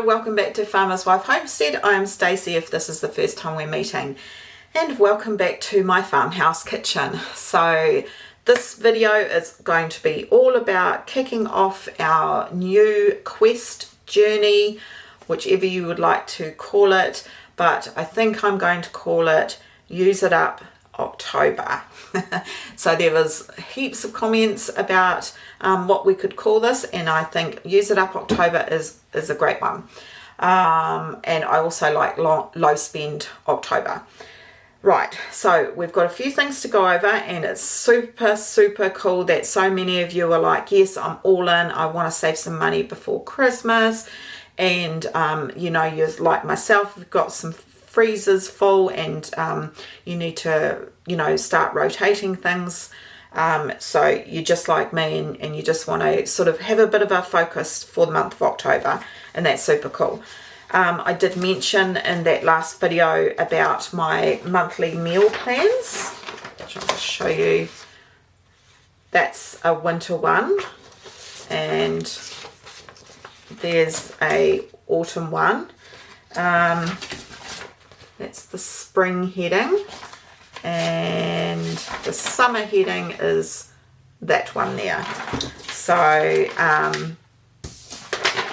Welcome back to Farmer's Wife Homestead. I am Stacey if this is the first time we're meeting, and welcome back to my farmhouse kitchen. So this video is going to be all about kicking off our new quest journey, whichever you would like to call it, but I think I'm going to call it Use It Up October. So there was heaps of comments about what we could call this, and I think Use It Up October is a great one. And I also like low spend October. Right, so we've got a few things to go over, and it's super cool that so many of you are like, yes, I'm all in, I want to save some money before Christmas. And you know, you're like myself, you've got some freezers full, and you need to, you know, start rotating things. So you're just like me, and you just want to sort of have a bit of a focus for the month of October, and that's super cool. I did mention in that last video about my monthly meal plans, which I'll just show you. That's a winter one, and there's a autumn one. That's the spring heading, and the summer heading is that one there. So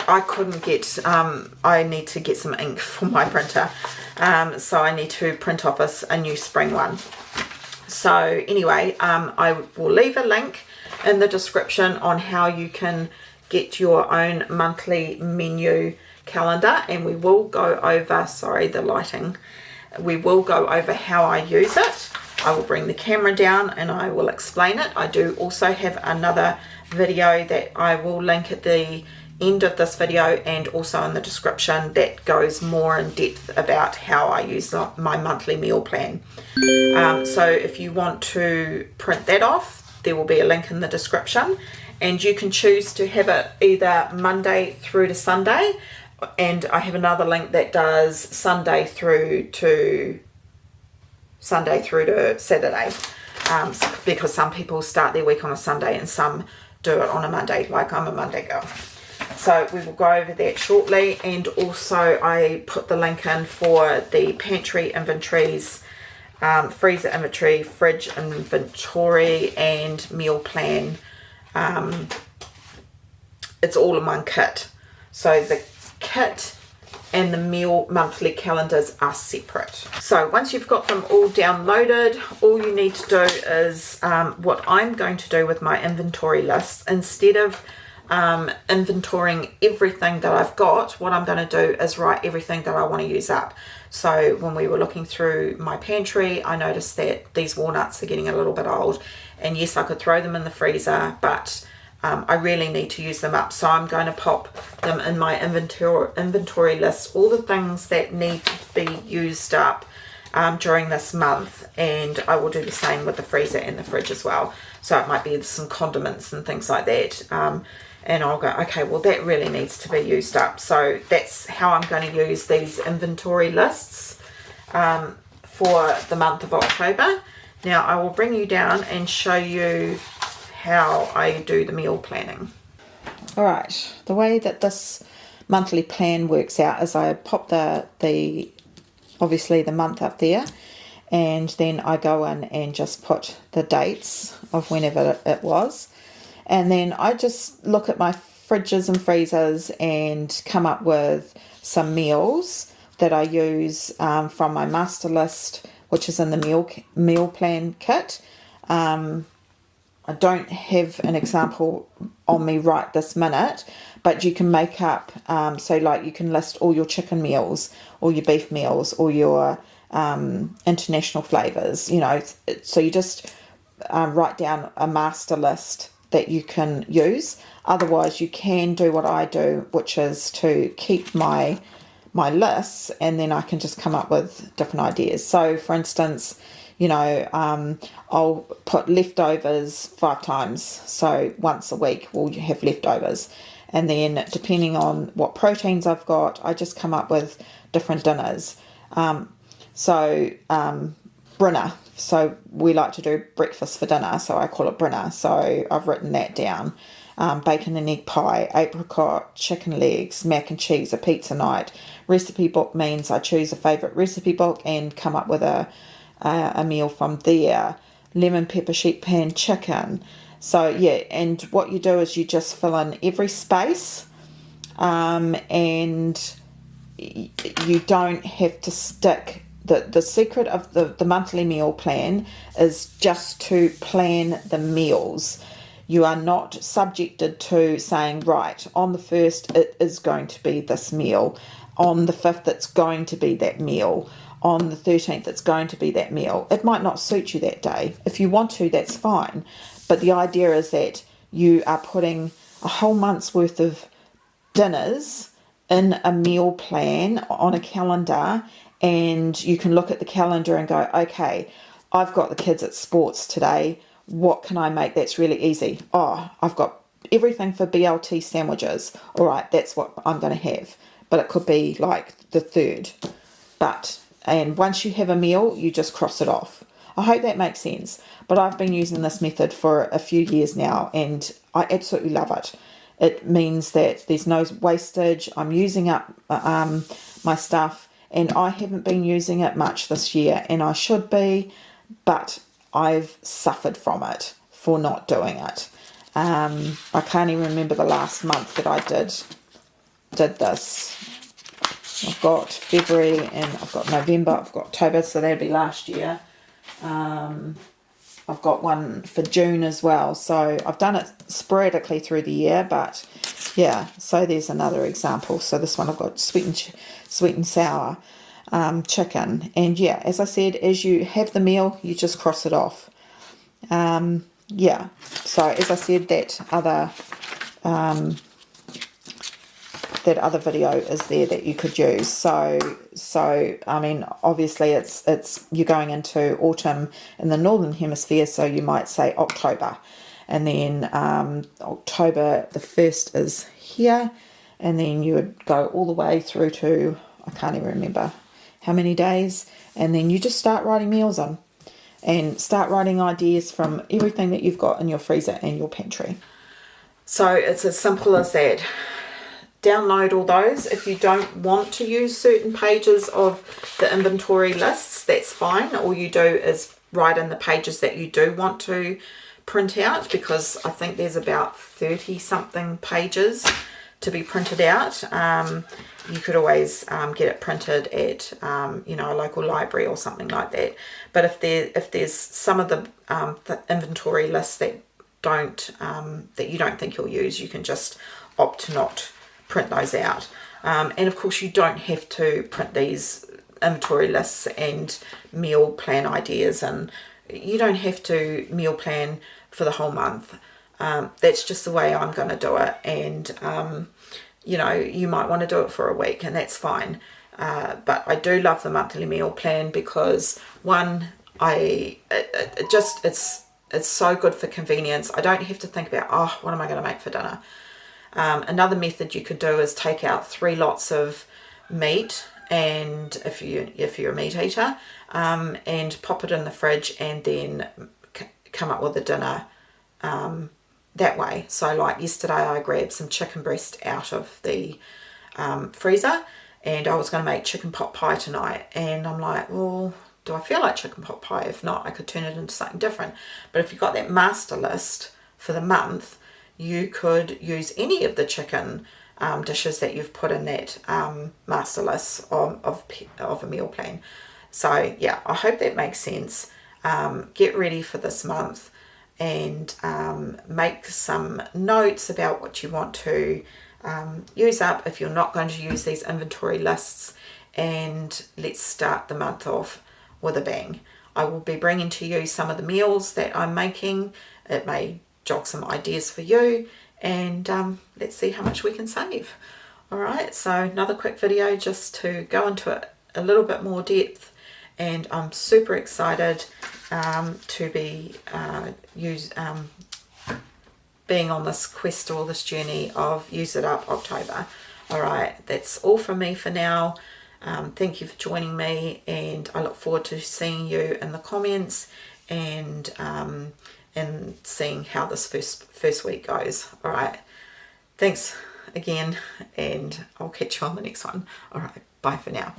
I couldn't get, I need to get some ink for my printer, so I need to print off a new spring one. So anyway, I will leave a link in the description on how you can get your own monthly menu calendar, and we will go over, sorry, the lighting, we will go over how I use it. I will bring the camera down and I will explain it. I do also have another video that I will link at the end of this video and also in the description that goes more in depth about how I use my monthly meal plan. So if you want to print that off, there will be a link in the description, and you can choose to have it either Monday through to Sunday, and I have another link that does Sunday through to Saturday, because some people start their week on a Sunday and some do it on a Monday, like I'm a Monday girl. So we will go over that shortly, and also I put the link in for the pantry inventories, freezer inventory, fridge inventory, and meal plan. It's all in one kit. So the kit and the meal monthly calendars are separate. So once you've got them all downloaded, all you need to do is what I'm going to do with my inventory lists. Instead of inventorying everything that I've got, what I'm going to do is write everything that I want to use up. So when we were looking through my pantry, I noticed that these walnuts are getting a little bit old, and yes, I could throw them in the freezer, but I really need to use them up. So I'm going to pop them in my inventory list, all the things that need to be used up during this month, and I will do the same with the freezer and the fridge as well. So it might be some condiments and things like that, and I'll go, okay, well that really needs to be used up. So that's how I'm going to use these inventory lists for the month of October. Now I will bring you down and show you how I do the meal planning. All right, the way that this monthly plan works out is I pop the obviously the month up there, and then I go in and just put the dates of whenever it was, and then I just look at my fridges and freezers and come up with some meals that I use from my master list, which is in the meal plan kit. I don't have an example on me right this minute, but you can make up, so like you can list all your chicken meals, or your beef meals, or your international flavors, you know. So you just write down a master list that you can use. Otherwise, you can do what I do, which is to keep my lists, and then I can just come up with different ideas. So for instance, you know, I'll put leftovers 5 times. So once a week we'll have leftovers. And then depending on what proteins I've got, I just come up with different dinners. Brinner. So we like to do breakfast for dinner, so I call it brinner. So I've written that down. bacon and egg pie, apricot, chicken legs, mac and cheese, a pizza night. Recipe book means I choose a favourite recipe book and come up with a meal from there. Lemon pepper sheet pan chicken. So yeah, and what you do is you just fill in every space, and you don't have to stick. The secret of the monthly meal plan is just to plan the meals. You are not subjected to saying, right, on the 1st it is going to be this meal, on the 5th it's going to be that meal, on the 13th it's going to be that meal. It might not suit you that day. If you want to, that's fine. But the idea is that you are putting a whole month's worth of dinners in a meal plan on a calendar, and you can look at the calendar and go, okay, I've got the kids at sports today. What can I make that's really easy? Oh, I've got everything for BLT sandwiches. All right, that's what I'm going to have. But it could be like the 3rd. And once you have a meal, you just cross it off. I hope that makes sense. But I've been using this method for a few years now, and I absolutely love it. It means that there's no wastage. I'm using up my stuff, and I haven't been using it much this year, and I should be, but I've suffered from it for not doing it. I can't even remember the last month that I did this. I've got February, and I've got November, I've got October, so that'd be last year. I've got one for June as well, so I've done it sporadically through the year, but yeah, so there's another example. So this one I've got sweet and sour chicken, and yeah, as I said, as you have the meal, you just cross it off. Yeah, so as I said, that other video is there that you could use. So I mean, obviously it's you're going into autumn in the northern hemisphere, so you might say October, and then October the 1st is here, and then you would go all the way through to, I can't even remember how many days, and then you just start writing meals on, and start writing ideas from everything that you've got in your freezer and your pantry. So it's as simple as that. Download all those. If you don't want to use certain pages of the inventory lists, that's fine. All you do is write in the pages that you do want to print out, because I think there's about 30 something pages to be printed out. You could always get it printed at a local library or something like that. But if there's some of the inventory lists that you don't think you'll use, you can just opt to not print those out. And of course you don't have to print these inventory lists and meal plan ideas, and you don't have to meal plan for the whole month. That's just the way I'm going to do it, and you might want to do it for a week, and that's fine. But I do love the monthly meal plan because, one, it's so good for convenience. I don't have to think about, what am I going to make for dinner? Another method you could do is take out 3 lots of meat, and if you're a meat eater, and pop it in the fridge, and then come up with a dinner that way. So like yesterday I grabbed some chicken breast out of the freezer, and I was going to make chicken pot pie tonight, and I'm like, well, do I feel like chicken pot pie? If not, I could turn it into something different. But if you've got that master list for the month, you could use any of the chicken dishes that you've put in that master list of a meal plan. So yeah, I hope that makes sense. Get ready for this month, and make some notes about what you want to use up if you're not going to use these inventory lists, and let's start the month off with a bang. I will be bringing to you some of the meals that I'm making. It may jog some ideas for you, and let's see how much we can save. All right, so another quick video just to go into it a little bit more depth, and I'm super excited to be being on this quest or this journey of Use It Up October. All right, that's all from me for now. Thank you for joining me, and I look forward to seeing you in the comments and and seeing how this first week goes. All right. Thanks again, and I'll catch you on the next one. All right. Bye for now.